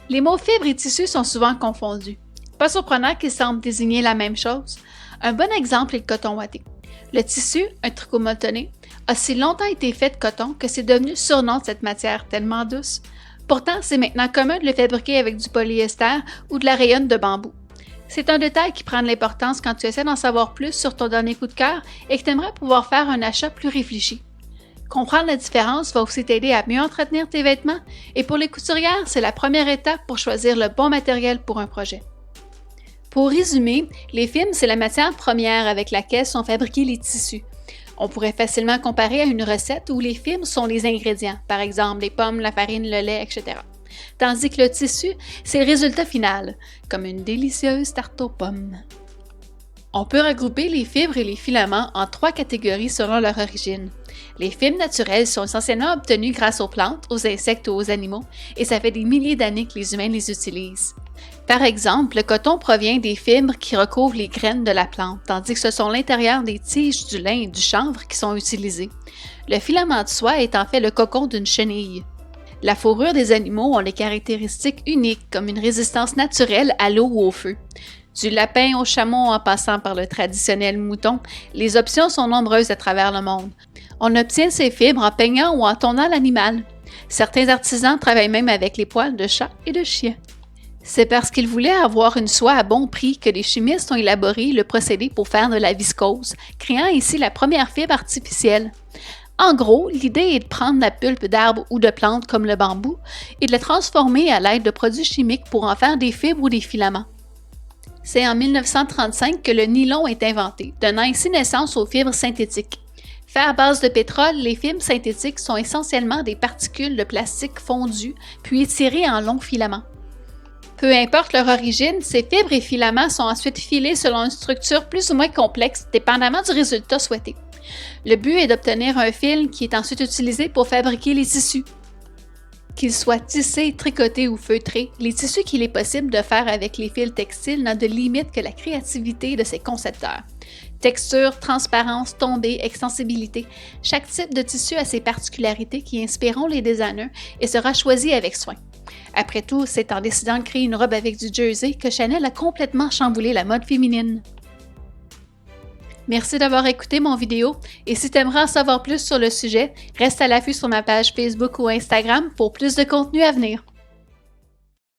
Les mots fibre et tissu sont souvent confondus. Pas surprenant qu'ils semblent désigner la même chose. Un bon exemple est le coton ouaté. Le tissu, un tricot molletonné, a si longtemps été fait de coton que c'est devenu surnom de cette matière tellement douce. Pourtant, c'est maintenant commun de le fabriquer avec du polyester ou de la rayonne de bambou. C'est un détail qui prend de l'importance quand tu essaies d'en savoir plus sur ton dernier coup de cœur et que tu aimerais pouvoir faire un achat plus réfléchi. Comprendre la différence va aussi t'aider à mieux entretenir tes vêtements et pour les couturières, c'est la première étape pour choisir le bon matériel pour un projet. Pour résumer, les films, c'est la matière première avec laquelle sont fabriqués les tissus. On pourrait facilement comparer à une recette où les films sont les ingrédients, par exemple les pommes, la farine, le lait, etc. Tandis que le tissu, c'est le résultat final, comme une délicieuse tarte aux pommes. On peut regrouper les fibres et les filaments en 3 catégories selon leur origine. Les fibres naturelles sont essentiellement obtenues grâce aux plantes, aux insectes ou aux animaux, et ça fait des milliers d'années que les humains les utilisent. Par exemple, le coton provient des fibres qui recouvrent les graines de la plante, tandis que ce sont l'intérieur des tiges du lin et du chanvre qui sont utilisés. Le filament de soie est en fait le cocon d'une chenille. La fourrure des animaux ont des caractéristiques uniques, comme une résistance naturelle à l'eau ou au feu. Du lapin au chameau en passant par le traditionnel mouton, les options sont nombreuses à travers le monde. On obtient ces fibres en peignant ou en tonnant l'animal. Certains artisans travaillent même avec les poils de chat et de chien. C'est parce qu'ils voulaient avoir une soie à bon prix que les chimistes ont élaboré le procédé pour faire de la viscose, créant ainsi la première fibre artificielle. En gros, l'idée est de prendre la pulpe d'arbres ou de plantes comme le bambou et de la transformer à l'aide de produits chimiques pour en faire des fibres ou des filaments. C'est en 1935 que le nylon est inventé, donnant ainsi naissance aux fibres synthétiques. Fait à base de pétrole, les fibres synthétiques sont essentiellement des particules de plastique fondues puis étirées en longs filaments. Peu importe leur origine, ces fibres et filaments sont ensuite filés selon une structure plus ou moins complexe, dépendamment du résultat souhaité. Le but est d'obtenir un fil qui est ensuite utilisé pour fabriquer les tissus. Qu'ils soient tissés, tricotés ou feutrés, les tissus qu'il est possible de faire avec les fils textiles n'ont de limite que la créativité de ses concepteurs. Texture, transparence, tombée, extensibilité, chaque type de tissu a ses particularités qui inspireront les designers et sera choisi avec soin. Après tout, c'est en décidant de créer une robe avec du jersey que Chanel a complètement chamboulé la mode féminine. Merci d'avoir écouté mon vidéo et si tu aimerais en savoir plus sur le sujet, reste à l'affût sur ma page Facebook ou Instagram pour plus de contenu à venir.